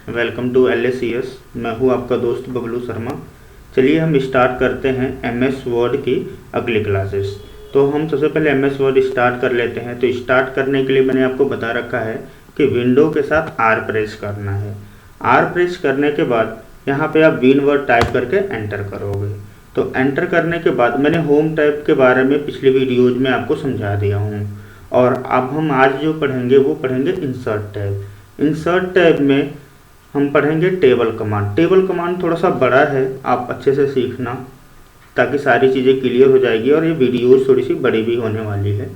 Welcome to LACS। मैं हूं आपका दोस्त बबलू शर्मा। चलिए हम स्टार्ट करते हैं MS वर्ड की अगली क्लासेस। तो हम सबसे पहले MS वर्ड स्टार्ट कर लेते हैं। तो स्टार्ट करने के लिए मैंने आपको बता रखा है कि विंडो के साथ R प्रेस करना है। R प्रेस करने के बाद यहाँ पे आप विन वर्ड टाइप करके एंटर करोगे। तो एंटर करने के बाद मैंने होम टैब के बारे में पिछले वीडियोज़ में आपको समझा दिया हूँ। और अब हम आज जो पढ़ेंगे वो पढ़ेंगे इंसर्ट टैब। इंसर्ट टैब में हम पढ़ेंगे टेबल कमांड। टेबल कमांड थोड़ा सा बड़ा है, आप अच्छे से सीखना ताकि सारी चीज़ें क्लियर हो जाएगी और ये वीडियोज़ थोड़ी सी बड़ी भी होने वाली है।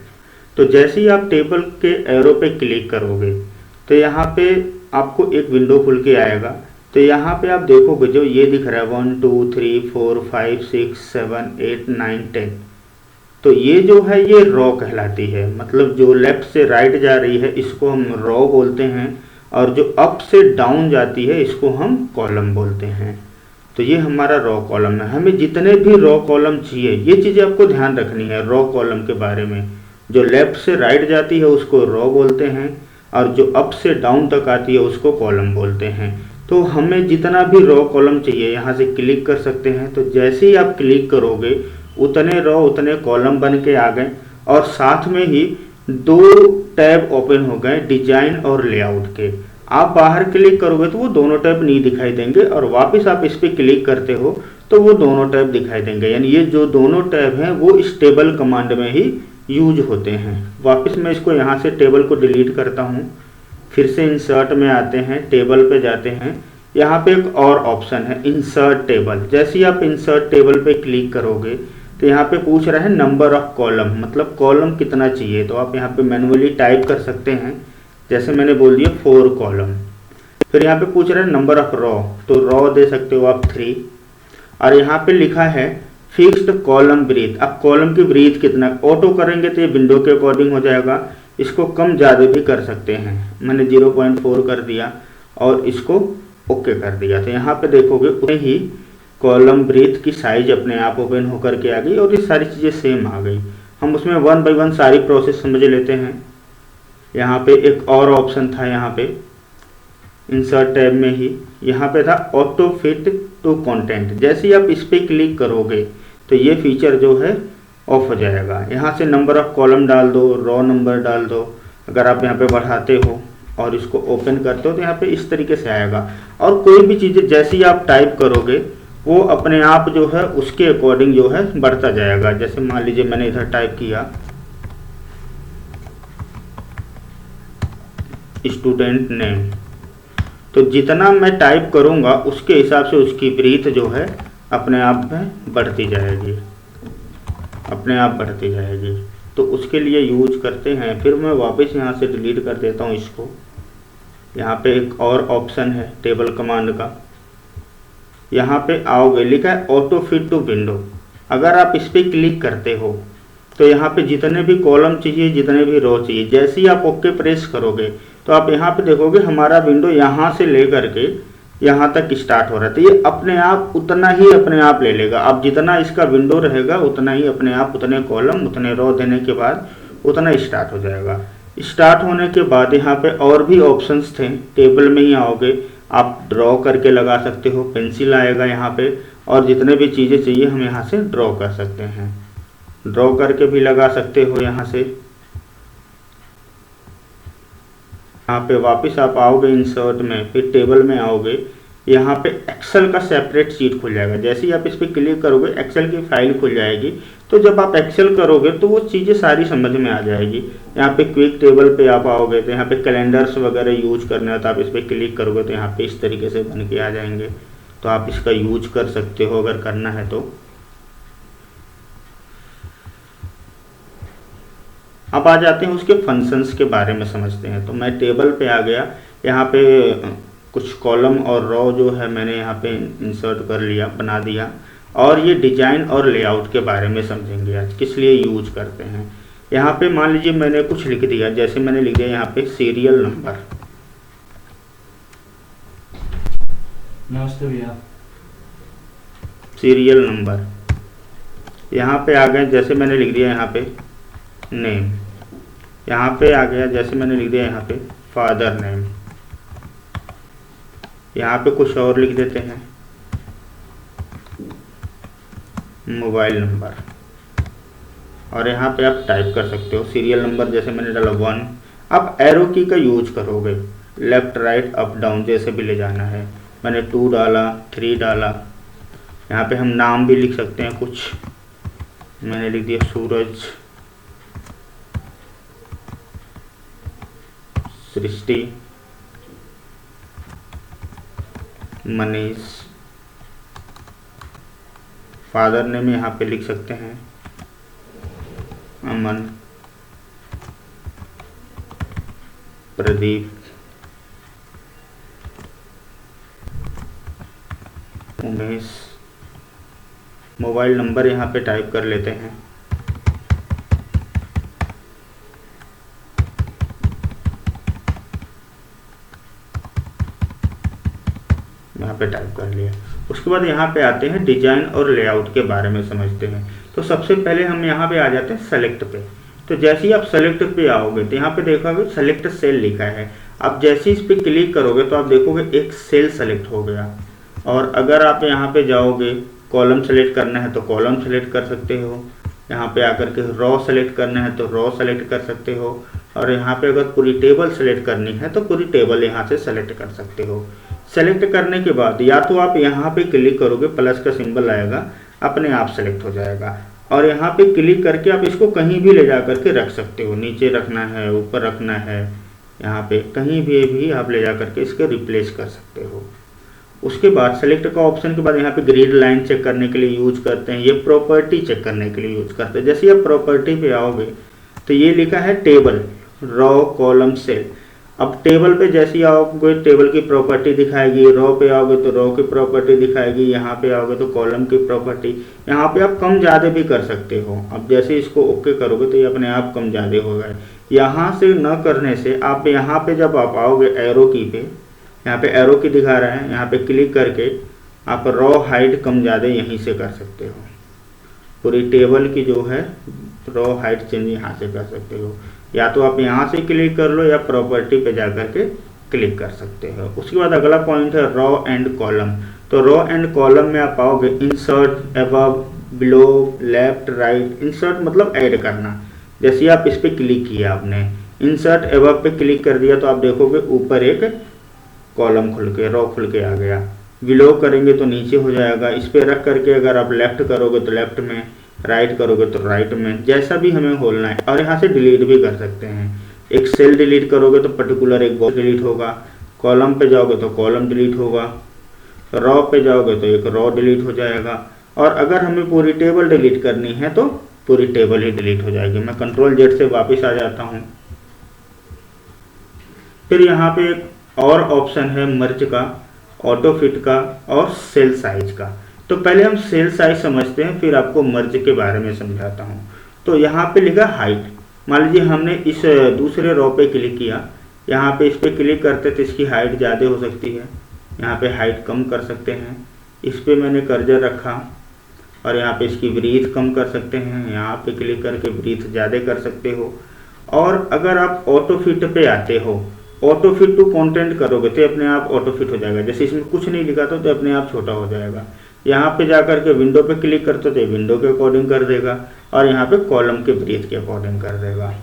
तो जैसे ही आप टेबल के एरो पे क्लिक करोगे तो यहाँ पे आपको एक विंडो खुल के आएगा। तो यहाँ पे आप देखोगे जो ये दिख रहा है 1 2 3 4 5 6 7 8 9 10। तो ये जो है ये रॉ कहलाती है, मतलब जो लेफ्ट से राइट जा रही है इसको हम रॉ बोलते हैं और जो अप से डाउन जाती है इसको हम कॉलम बोलते हैं। तो ये हमारा रॉ कॉलम है। हमें जितने भी रॉ कॉलम चाहिए ये चीज़ें आपको ध्यान रखनी है रॉ कॉलम के बारे में। जो लेफ्ट से राइट जाती है उसको रॉ बोलते हैं और जो अप से डाउन तक आती है उसको कॉलम बोलते हैं। तो हमें जितना भी रॉ कॉलम चाहिए यहाँ से क्लिक कर सकते हैं। तो जैसे ही आप क्लिक करोगे उतने रॉ उतने कॉलम बन के आ गए और साथ में ही दो टैब ओपन हो गए डिजाइन और लेआउट के। आप बाहर क्लिक करोगे तो वो दोनों टैब नहीं दिखाई देंगे और वापस आप इस पर क्लिक करते हो तो वो दोनों टैब दिखाई देंगे। यानी ये जो दोनों टैब हैं वो इस टेबल कमांड में ही यूज होते हैं। वापस मैं इसको यहाँ से टेबल को डिलीट करता हूँ। फिर से इंसर्ट में आते हैं, टेबल पे जाते हैं। यहाँ पे एक और ऑप्शन है इंसर्ट टेबल। जैसे ही आप इंसर्ट टेबल पे क्लिक करोगे तो यहाँ पे पूछ रहा है नंबर ऑफ कॉलम, मतलब कॉलम कितना चाहिए। तो आप यहाँ पे मैनुअली टाइप कर सकते हैं। जैसे मैंने बोल दिया 4 कॉलम। फिर यहाँ पे पूछ रहा है नंबर ऑफ रॉ, तो रॉ दे सकते हो आप 3। और यहाँ पे लिखा है फिक्स्ड कॉलम ब्रीथ। अब कॉलम की ब्रीथ कितना ऑटो करेंगे तो ये विंडो के अकॉर्डिंग हो जाएगा। इसको कम ज़्यादा भी कर सकते हैं। मैंने 0.4 कर दिया और इसको ओके कर दिया। तो यहाँ पे देखोगे उतने ही कॉलम ब्रीथ की साइज अपने आप ओपन होकर के आ गई और ये सारी चीज़ें सेम आ गई। हम उसमें 1 बाय 1 सारी प्रोसेस समझ लेते हैं। यहाँ पे एक और ऑप्शन था, यहाँ पे इंसर्ट टैब में ही यहाँ पे था ऑटो फिट टू कंटेंट। जैसे ही आप इस पर क्लिक करोगे तो ये फीचर जो है ऑफ हो जाएगा। यहाँ से नंबर ऑफ कॉलम डाल दो, रॉ नंबर डाल दो। अगर आप यहाँ पे बढ़ाते हो और इसको ओपन करते हो तो यहाँ पे इस तरीके से आएगा। और कोई भी चीज़ जैसे ही आप टाइप करोगे वो अपने आप जो है उसके अकॉर्डिंग जो है बढ़ता जाएगा। जैसे मान लीजिए मैंने इधर टाइप किया स्टूडेंट नेम, तो जितना मैं टाइप करूँगा उसके हिसाब से उसकी ब्रीथ जो है अपने आप में बढ़ती जाएगी, अपने आप बढ़ती जाएगी। तो उसके लिए यूज करते हैं। फिर मैं वापस यहाँ से डिलीट कर देता हूँ इसको। यहाँ पे एक और ऑप्शन है टेबल कमांड का, यहाँ पे आओगे लिखा है ऑटो फिट टू विंडो। अगर आप इस पर क्लिक करते हो तो यहाँ पे जितने भी कॉलम चाहिए जितने भी रो चाहिए, जैसे ही आप ओके प्रेस करोगे तो आप यहाँ पे देखोगे हमारा विंडो यहाँ से लेकर के यहाँ तक स्टार्ट हो रहा है। तो ये अपने आप उतना ही अपने आप ले लेगा। अब जितना इसका विंडो रहेगा उतना ही अपने आप उतने कॉलम उतने रो देने के बाद उतना स्टार्ट हो जाएगा। स्टार्ट होने के बाद यहाँ पे और भी ऑप्शंस थे। टेबल में ही आओगे, आप ड्रॉ करके लगा सकते हो, पेंसिल आएगा यहाँ पे और जितने भी चीज़ें चाहिए हम यहाँ से ड्रॉ कर सकते हैं। ड्रॉ करके भी लगा सकते हो यहाँ से। यहाँ पे वापस आप आओगे इंसर्ट में, फिर टेबल में आओगे। यहाँ पे एक्सेल का सेपरेट शीट खुल जाएगा। जैसे ही आप इस पर क्लिक करोगे एक्सेल की फाइल खुल जाएगी। तो जब आप एक्सेल करोगे तो वो चीज़ें सारी समझ में आ जाएगी। यहाँ पे क्विक टेबल पे आप आओगे तो यहाँ पे कैलेंडर्स वगैरह यूज करना है तो आप इस पर क्लिक करोगे तो यहाँ पे इस तरीके से बन के आ जाएंगे। तो आप इसका यूज कर सकते हो अगर करना है तो। अब आ जाते हैं उसके फंक्शंस के बारे में समझते हैं। तो मैं टेबल पे आ गया। यहाँ पे कुछ कॉलम और रॉ जो है मैंने यहाँ पे इंसर्ट कर लिया, बना दिया। और ये डिजाइन और लेआउट के बारे में समझेंगे आज, किस लिए यूज करते हैं। यहाँ पे मान लीजिए मैंने कुछ लिख दिया, जैसे मैंने लिख दिया यहाँ पे सीरियल नंबर। नमस्ते भैया। सीरियल नंबर यहाँ पे आ गए, जैसे मैंने लिख दिया यहाँ पे नेम। यहाँ पे आ गया, जैसे मैंने लिख दिया यहाँ पे फादर नेम। यहाँ पे कुछ और लिख देते हैं, मोबाइल नंबर, और यहाँ पे आप टाइप कर सकते हो सीरियल नंबर, जैसे मैंने डाला 1। आप एरो की का यूज करोगे, लेफ्ट राइट अप डाउन जैसे भी ले जाना है। मैंने 2 डाला, 3 डाला। यहाँ पे हम नाम भी लिख सकते हैं कुछ, मैंने लिख दिया सूरज, सृष्टि, मनीष। फादर नेम यहाँ पे लिख सकते हैं अमन, प्रदीप, उमेश। मोबाइल नंबर यहाँ पे टाइप कर लेते हैं, यहाँ पे टाइप कर लिया। उसके बाद यहाँ पे आते हैं डिजाइन और लेआउट के बारे में समझते हैं। तो सबसे पहले हम यहाँ पे आ जाते हैं सेलेक्ट पे। तो जैसे ही आप सेलेक्ट पे आओगे तो यहाँ पे देखोगे सेलेक्ट सेल लिखा है। आप जैसे ही इस पे क्लिक करोगे तो आप देखोगे एक सेल सेलेक्ट हो गया। और अगर आप यहाँ पे जाओगे कॉलम सेलेक्ट करना है तो कॉलम सेलेक्ट कर सकते हो, यहाँ पे आकर के रॉ सेलेक्ट करना है तो रॉ सेलेक्ट कर सकते हो, और यहाँ पे अगर पूरी टेबल सेलेक्ट करनी है तो पूरी टेबल यहाँ से सेलेक्ट कर सकते हो। सेलेक्ट करने के बाद या तो आप यहाँ पे क्लिक करोगे, प्लस का सिंबल आएगा, अपने आप सेलेक्ट हो जाएगा। और यहाँ पे क्लिक करके आप इसको कहीं भी ले जा करके रख सकते हो, नीचे रखना है, ऊपर रखना है, यहाँ पे कहीं भी आप ले जा करके इसके रिप्लेस कर सकते हो। उसके बाद सेलेक्ट का ऑप्शन के बाद यहाँ पे ग्रिड लाइन चेक करने के लिए यूज करते हैं, ये प्रॉपर्टी चेक करने के लिए यूज करते हैं। जैसे आप प्रॉपर्टी पे आओगे तो ये लिखा है टेबल, रॉ, कॉलम, सेल। अब टेबल पे जैसे ही आओगे टेबल की प्रॉपर्टी दिखाएगी, रॉ पे आओगे तो रॉ की प्रॉपर्टी दिखाएगी, यहाँ पे आओगे तो कॉलम की प्रॉपर्टी। यहाँ पे आप कम ज़्यादा भी कर सकते हो। अब जैसे इसको ओके करोगे तो ये अपने आप कम ज़्यादा हो गए। यहाँ से न करने से आप यहाँ पे जब आप आओगे एरो की पे, यहाँ पे एरो की दिखा रहा है, यहाँ पे क्लिक करके आप रॉ हाइट कम ज़्यादा यहीं से कर सकते हो। पूरी टेबल की जो है रॉ हाइट चेंज यहाँ से कर सकते हो। या तो आप यहाँ से क्लिक कर लो या प्रॉपर्टी पे जा करके क्लिक कर सकते हो। उसके बाद अगला पॉइंट है रॉ एंड कॉलम। तो रॉ एंड कॉलम में आप आओगे insert, above, below, left, right. Insert मतलब ऐड करना। जैसे आप इस पर क्लिक किया, आपने इंसर्ट अबव पे क्लिक कर दिया तो आप देखोगे ऊपर एक कॉलम खुल के, रॉ खुल के आ गया। बिलो करेंगे तो नीचे हो जाएगा। इस पे रख करके अगर आप लेफ्ट करोगे तो लेफ्ट में, राइट करोगे तो राइट में, जैसा भी हमें खोलना है। और यहाँ से डिलीट भी कर सकते हैं। एक सेल डिलीट करोगे तो पर्टिकुलर एक बॉक्स डिलीट होगा, कॉलम पे जाओगे तो कॉलम डिलीट होगा, रॉ पे जाओगे तो एक रॉ डिलीट हो जाएगा। और अगर हमें पूरी टेबल डिलीट करनी है तो पूरी टेबल ही डिलीट हो जाएगी। मैं कंट्रोल जेड से वापस आ जाता हूँ। फिर यहाँ पे एक और ऑप्शन है मर्ज का, ऑटो फिट का और सेल साइज का। तो पहले हम सेल साइज समझते हैं, फिर आपको मर्ज के बारे में समझाता हूँ। तो यहाँ पे लिखा हाइट। मान लीजिए हमने इस दूसरे रॉ पे क्लिक किया, यहाँ पे इस पे क्लिक करते तो इसकी हाइट ज़्यादा हो सकती है, यहाँ पे हाइट कम कर सकते हैं। इस पे मैंने कर्सर रखा और यहाँ पे इसकी ब्रीथ कम कर सकते हैं, यहाँ पे क्लिक करके ब्रीथ ज़्यादा कर सकते हो। और अगर आप ऑटो फिट पे आते हो, ऑटो फिट टू कंटेंट करोगे तो अपने आप ऑटो फिट हो जाएगा। जैसे इसमें कुछ नहीं लिखा तो अपने आप छोटा हो जाएगा। यहाँ पे जाकर के विंडो पे क्लिक करते तो विंडो के अकॉर्डिंग कर देगा, और यहाँ पे कॉलम के ब्रीथ के अकॉर्डिंग कर देगा।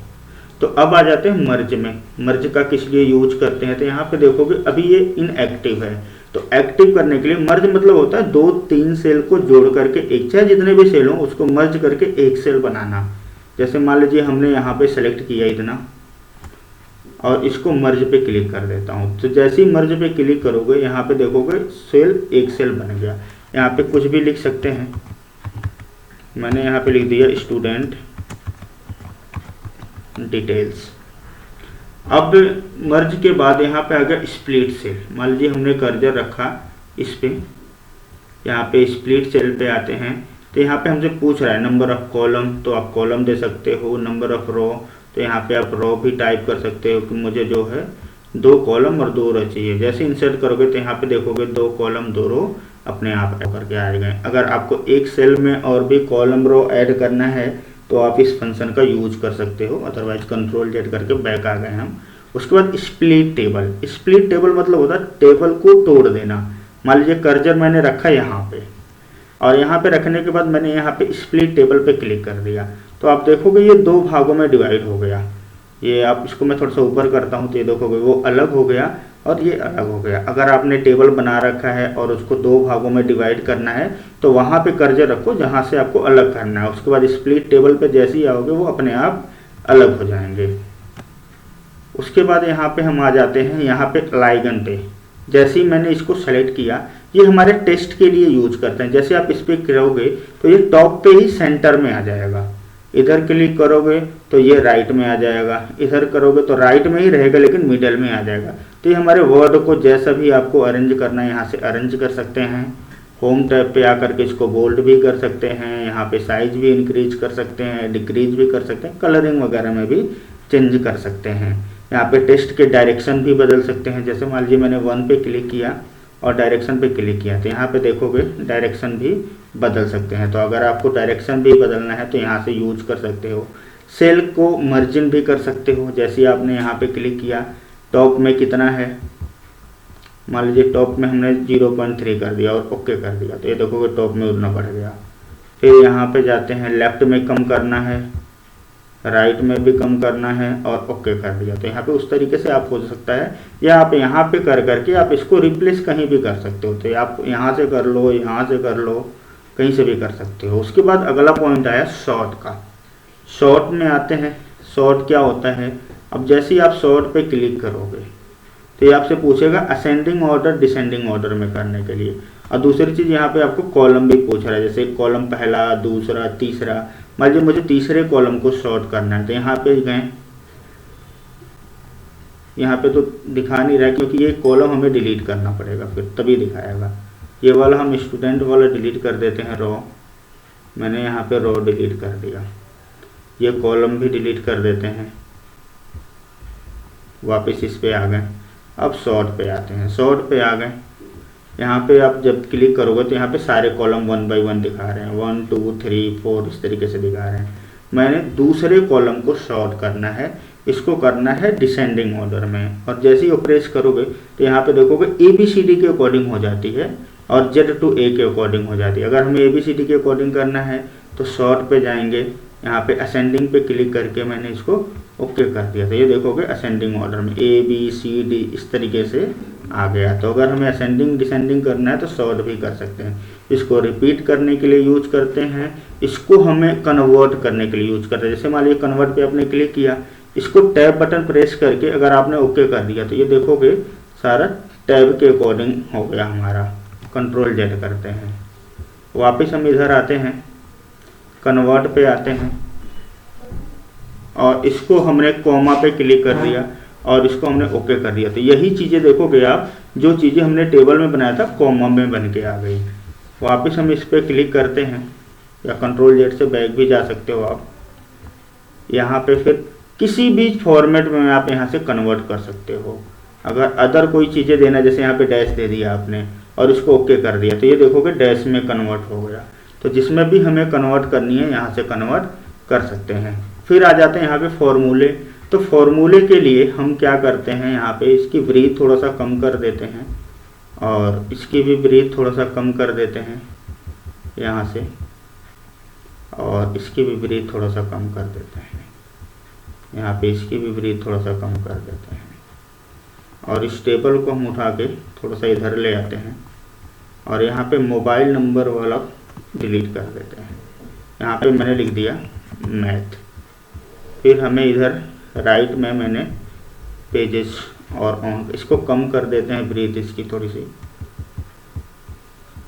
तो अब आ जाते हैं मर्ज में। मर्ज का किस लिए यूज करते हैं, तो यहाँ पे देखोगे अभी ये इनएक्टिव है। तो एक्टिव करने के लिए मर्ज मतलब होता है 2-3 सेल को जोड़ करके एक, चाहे जितने भी सेल हो उसको मर्ज करके एक सेल बनाना। जैसे मान लीजिए हमने यहाँ पे सेलेक्ट किया इतना और इसको मर्ज पे क्लिक कर देता हूँ। तो जैसे ही मर्ज पे क्लिक करोगे यहाँ पे देखोगे सेल एक सेल बन गया। यहाँ पे कुछ भी लिख सकते हैं। मैंने यहाँ पे लिख दिया स्टूडेंट डिटेल्स। अब मर्ज के बाद यहाँ पे आ गया स्प्लिट सेल। मान लीजिए हमने कर्सर रखा इस पे, यहाँ पे स्प्लिट सेल पे आते हैं तो यहाँ पे हमसे पूछ रहा है नंबर ऑफ कॉलम, तो आप कॉलम दे सकते हो। नंबर ऑफ रो, तो यहाँ पे आप रो भी टाइप कर सकते हो कि मुझे जो है 2 कॉलम और 2 रो चाहिए। जैसे इंसर्ट करोगे तो यहाँ पे देखोगे 2 कॉलम 2 रो अपने आप करके आ गए। अगर आपको एक सेल में और भी कॉलम रो ऐड करना है तो आप इस फंक्शन का यूज कर सकते हो। अदरवाइज कंट्रोल जेड करके बैक आ गए हम। उसके बाद स्प्लिट टेबल। स्प्लिट टेबल मतलब होता है टेबल को तोड़ देना। मान लीजिए कर्सर मैंने रखा यहाँ पे, और यहाँ पे रखने के बाद मैंने यहाँ पे स्प्लिट टेबल पे क्लिक कर दिया, तो आप देखोगे ये दो भागों में डिवाइड हो गया। ये आप इसको मैं थोड़ा सा ऊपर करता हूँ तो ये देखोगे वो अलग हो गया और ये अलग हो गया। अगर आपने टेबल बना रखा है और उसको दो भागों में डिवाइड करना है तो वहाँ पे कर्सर रखो जहाँ से आपको अलग करना है। उसके बाद स्प्लिट टेबल पे जैसे ही आओगे वो अपने आप अलग हो जाएंगे। उसके बाद यहाँ पे हम आ जाते हैं यहाँ पे लाइगन पे। जैसे ही मैंने इसको सेलेक्ट किया, ये हमारे टेस्ट के लिए यूज करते हैं। जैसे आप इस पर करोगे तो ये टॉप पे ही सेंटर में आ जाएगा। इधर क्लिक करोगे तो ये राइट में आ जाएगा, इधर करोगे तो राइट में ही रहेगा लेकिन मिडल में आ जाएगा। तो ये हमारे वर्ड को जैसा भी आपको अरेंज करना है यहाँ से अरेंज कर सकते हैं। होम टैब पे आकर के इसको बोल्ड भी कर सकते हैं, यहाँ पे साइज भी इंक्रीज कर सकते हैं, डिक्रीज भी कर सकते हैं, कलरिंग वगैरह में भी चेंज कर सकते हैं। यहाँ पे टेक्स्ट के डायरेक्शन भी बदल सकते हैं। जैसे मान लीजिए मैंने 1 पे क्लिक किया और डायरेक्शन पे क्लिक किया तो यहाँ पे देखोगे डायरेक्शन भी बदल सकते हैं। तो अगर आपको डायरेक्शन भी बदलना है तो यहाँ से यूज कर सकते हो। सेल को मर्जिन भी कर सकते हो। जैसे आपने यहाँ पे क्लिक किया, टॉप में कितना है, मान लीजिए टॉप में हमने 0.3 कर दिया और ओके कर दिया तो ये देखोगे टॉप में उतना बढ़ गया। फिर यहाँ पे जाते हैं, लेफ्ट में कम करना है, राइट में भी कम करना है और ओके कर दिया। तो यहाँ पे उस तरीके से आप हो सकता है, या आप यहाँ पे कर करके आप इसको रिप्लेस कहीं भी कर सकते हो। तो आप यहाँ से कर लो, यहाँ से कर लो, कहीं से भी कर सकते हो। उसके बाद अगला पॉइंट आया शॉर्ट का। शॉर्ट में आते हैं। शॉर्ट क्या होता है, अब जैसे ही आप शॉर्ट पे क्लिक करोगे तो ये आपसे पूछेगा असेंडिंग ऑर्डर डिसेंडिंग ऑर्डर में करने के लिए। और दूसरी चीज़ यहाँ पे आपको कॉलम भी पूछ रहा है, जैसे कॉलम पहला, दूसरा, तीसरा। मान लीजिए मुझे तीसरे कॉलम को शॉर्ट करना है तो यहाँ पे गए, यहाँ पे तो दिखा नहीं रहा क्योंकि ये कॉलम हमें डिलीट करना पड़ेगा, फिर तभी दिखाएगा। ये वाला हम स्टूडेंट वाला डिलीट कर देते हैं, रो। मैंने यहाँ पे रो डिलीट कर दिया। ये कॉलम भी डिलीट कर देते हैं। वापस इस पे आ गए। अब शॉर्ट पे आते हैं। शॉर्ट पे आ गए, यहाँ पे आप जब क्लिक करोगे तो यहाँ पे सारे कॉलम 1 बाय 1 दिखा रहे हैं, 1 2 3 4 इस तरीके से दिखा रहे हैं। मैंने दूसरे कॉलम को शॉर्ट करना है, इसको करना है डिसेंडिंग ऑर्डर में। और जैसे ही प्रेस करोगे तो यहाँ पे देखोगे ABCD के अकॉर्डिंग हो जाती है और Z to A के अकॉर्डिंग हो जाती है। अगर हमें ABCD के अकॉर्डिंग करना है तो शॉर्ट पे जाएंगे, यहाँ पे असेंडिंग पे क्लिक करके मैंने इसको ओके कर दिया। तो ये देखोगे असेंडिंग ऑर्डर में ABCD इस तरीके से आ गया। तो अगर हमें असेंडिंग डिसेंडिंग करना है तो शॉर्ट भी कर सकते हैं। इसको रिपीट करने के लिए यूज करते हैं, इसको हमें कन्वर्ट करने के लिए यूज करते हैं। जैसे मान लीजिए कन्वर्ट पे आपने क्लिक किया, इसको टैब बटन प्रेस करके अगर आपने ओके कर दिया तो ये देखोगे सारा टैब के अकॉर्डिंग हो गया हमारा। कंट्रोल Z करते हैं, वापस हम इधर आते हैं, कन्वर्ट पे आते हैं और इसको हमने कॉमा पे क्लिक कर दिया और इसको हमने ओके कर दिया। तो यही चीज़ें देखोगे आप, जो चीज़ें हमने टेबल में बनाया था कॉमा में बन के आ गई। वापस हम इस पर क्लिक करते हैं या कंट्रोल Z से बैक भी जा सकते हो आप। यहाँ पे फिर किसी भी फॉर्मेट में आप यहाँ से कन्वर्ट कर सकते हो। अगर अदर कोई चीज़ें देना, जैसे यहाँ पे डैश दे दिया आपने और इसको ओके कर दिया तो ये देखोगे डैश में कन्वर्ट हो गया। तो जिसमें भी हमें कन्वर्ट करनी है यहाँ से कन्वर्ट कर सकते हैं। फिर आ जाते हैं यहाँ पे फॉर्मूले। तो फॉर्मूले के लिए हम क्या करते हैं, यहाँ पे इसकी ब्रीथ थोड़ा सा कम कर देते हैं और इसकी भी ब्रीथ थोड़ा सा कम कर देते हैं यहाँ से, और इसकी भी ब्रीथ थोड़ा सा कम कर देते हैं यहाँ पे, इसकी भी ब्रीथ थोड़ा सा कम कर देते हैं। और इस टेबल को हम उठा के थोड़ा सा इधर ले आते हैं और यहाँ पे मोबाइल नंबर वाला डिलीट कर देते हैं। यहाँ पे मैंने लिख दिया मैथ। फिर हमें इधर राइट में मैंने पेजेस और ऑन, इसको कम कर देते हैं ब्रीथ इसकी थोड़ी सी,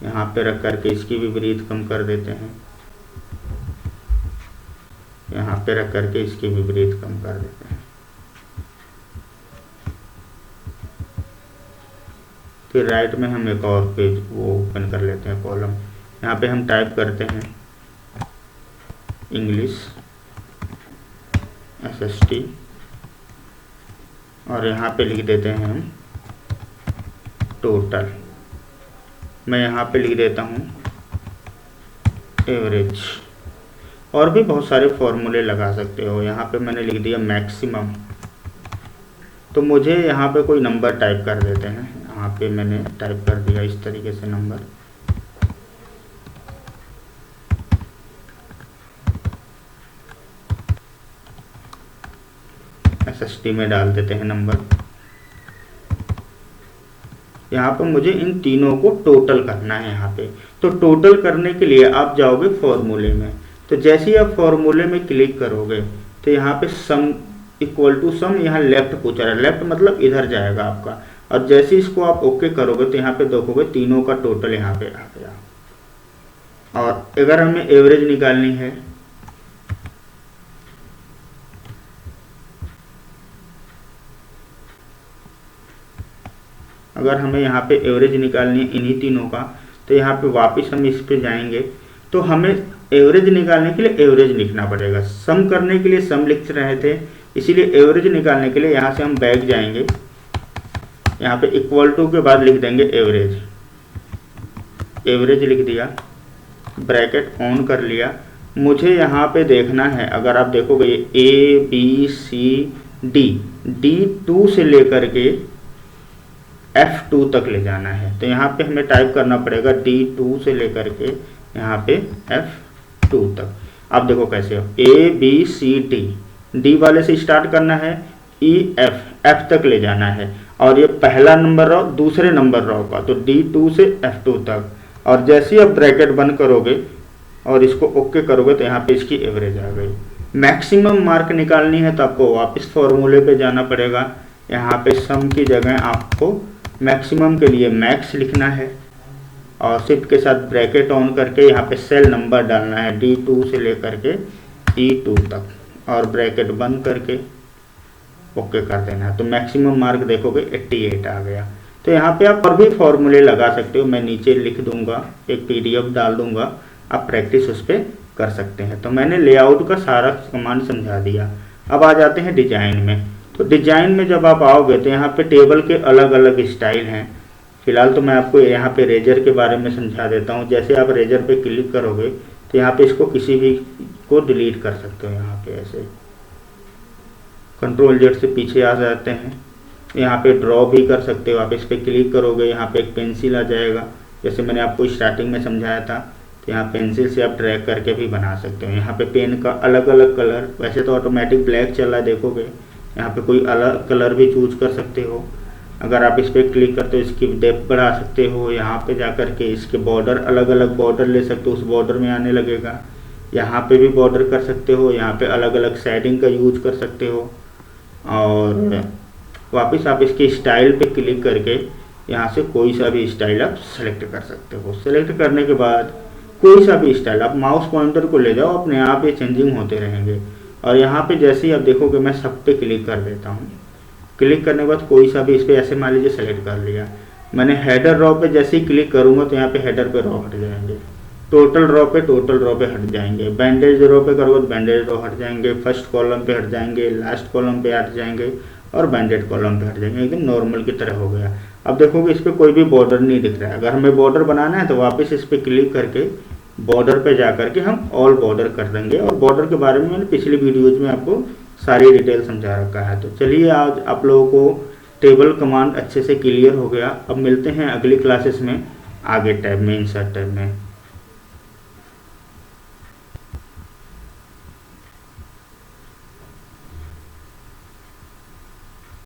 यहाँ पे रख करके इसकी भी ब्रीथ कम कर देते हैं, यहाँ पे रख करके इसकी भी ब्रीथ कम कर देते हैं। फिर राइट में हम एक और पेज वो ओपन कर लेते हैं कॉलम। यहाँ पे हम टाइप करते हैं इंग्लिश SST और यहाँ पे लिख देते हैं हम टोटल। मैं यहाँ पे लिख देता हूँ एवरेज। और भी बहुत सारे फॉर्मूले लगा सकते हो। यहाँ पे मैंने लिख दिया मैक्सिमम तो मुझे यहाँ पे कोई नंबर टाइप कर देते हैं। यहाँ पे मैंने टाइप कर दिया इस तरीके से नंबर, SST में डाल देते हैं नंबर। यहाँ पे मुझे इन तीनों को टोटल करना है। यहाँ पे तो टोटल करने के लिए आप जाओगे फॉर्मूले में, तो जैसे ही आप फॉर्मूले में क्लिक करोगे तो यहाँ पे सम इक्वल टू सम, यहाँ लेफ्ट पूछ रहा है, लेफ्ट मतलब इधर जाएगा आपका। और जैसे इसको आप ओके करोगे तो यहाँ पे देखोगे तीनों का टोटल यहाँ पे आ गया। और अगर हमें एवरेज निकालनी है, अगर हमें यहाँ पे एवरेज निकालनी है इन्हीं तीनों का, तो यहाँ पे वापस हम इस पे जाएंगे। तो हमें एवरेज निकालने के लिए एवरेज लिखना पड़ेगा। सम करने के लिए सम लिख रहे थे, इसीलिए एवरेज निकालने के लिए यहाँ से हम बैक जाएंगे। यहाँ पे इक्वल टू के बाद लिख देंगे एवरेज। एवरेज लिख दिया, ब्रैकेट ऑन कर लिया। मुझे यहाँ पे देखना है, अगर आप देखोगे ABCD, D2 से लेकर के F2 तक ले जाना है। तो यहाँ पे हमें टाइप करना पड़ेगा D2 से लेकर के यहाँ पे F2 तक। आप देखो कैसे हो, ABCD, D वाले से स्टार्ट करना है, F तक ले जाना है। और ये पहला नंबर रो दूसरे नंबर रो का, तो D2 से F2 तक। और जैसे ही आप ब्रैकेट बंद करोगे और इसको ओके करोगे तो यहाँ पे इसकी एवरेज आ गई। मैक्सिमम मार्क निकालनी है तो आपको वापस फॉर्मूले पे जाना पड़ेगा। यहाँ पे सम की जगह आपको मैक्सिमम के लिए मैक्स लिखना है और शिफ्ट के साथ ब्रैकेट ऑन करके यहाँ पे सेल नंबर डालना है D2 से लेकर के E2 तक और ब्रैकेट बंद करके ओके कर देना है। तो मैक्सिमम मार्क देखोगे 88 आ गया। तो यहाँ पे आप और भी फॉर्मूले लगा सकते हो, मैं नीचे लिख दूंगा, एक PDF डाल दूंगा, आप प्रैक्टिस उस पर कर सकते हैं। तो मैंने लेआउट का सारा कमांड समझा दिया। अब आ जाते हैं डिजाइन में। तो डिजाइन में जब आप आओगे तो यहाँ पे टेबल के अलग अलग स्टाइल हैं। फिलहाल तो मैं आपको यहाँ पे रेजर के बारे में समझा देता हूँ। जैसे आप रेजर पे क्लिक करोगे तो यहाँ पे इसको किसी भी को डिलीट कर सकते हो। यहाँ पे ऐसे Ctrl+Z से पीछे आ जाते हैं। यहाँ पे ड्रॉ भी कर सकते हो। आप इस पर क्लिक करोगे, यहाँ पे एक पेंसिल आ जाएगा, जैसे मैंने आपको स्टार्टिंग में समझाया था। तो यहाँ पेंसिल से आप ड्रैग करके भी बना सकते हो। यहाँ पे पेन का अलग अलग कलर, वैसे तो ऑटोमेटिक ब्लैक चल रहा है, देखोगे यहाँ पे कोई अलग कलर भी चूज कर सकते हो। अगर आप इस पर क्लिक करते हो इसकी डेप्थ बढ़ा सकते हो। यहाँ पे जा कर के इसके बॉर्डर अलग अलग बॉर्डर ले सकते हो, उस बॉर्डर में आने लगेगा। यहाँ पे भी बॉर्डर कर सकते हो, यहाँ पे अलग अलग शेडिंग का यूज कर सकते हो। और वापस आप इसके स्टाइल पे क्लिक करके यहाँ से कोई सा भी स्टाइल आप सेलेक्ट कर सकते हो। सेलेक्ट करने के बाद कोई सा भी स्टाइल आप माउस पॉइंटर को ले जाओ, अपने आप ये चेंजिंग होते रहेंगे। और यहाँ पे जैसे ही आप देखोगे मैं सब पे क्लिक कर देता हूँ। क्लिक करने के बाद कोई सा भी इस पर ऐसे मान लीजिए सेलेक्ट कर लिया मैंने। हेडर रो पे जैसे ही क्लिक करूँगा तो यहाँ पे हेडर पे रो हट जाएंगे, टोटल रो पे हट जाएंगे, बैंडेज रो पे करोगे तो बैंडेज रो हट जाएंगे, फर्स्ट कॉलम पे हट जाएंगे, लास्ट कॉलम पे हट जाएंगे और बैंडेड कॉलम पे हट जाएंगे। एकदम नॉर्मल की तरह हो गया। अब देखोगे इस पर कोई भी बॉर्डर नहीं दिख रहा है। अगर हमें बॉर्डर बनाना है तो वापस इस पर क्लिक करके बॉर्डर पे जा करके हम ऑल बॉर्डर कर देंगे। और बॉर्डर के बारे में मैंने पिछली वीडियोज में आपको सारी डिटेल समझा रखा है। तो चलिए आज आप लोगों को टेबल कमांड अच्छे से क्लियर हो गया। अब मिलते हैं अगली क्लासेस में आगे टैब में, इंसर्ट टैब में।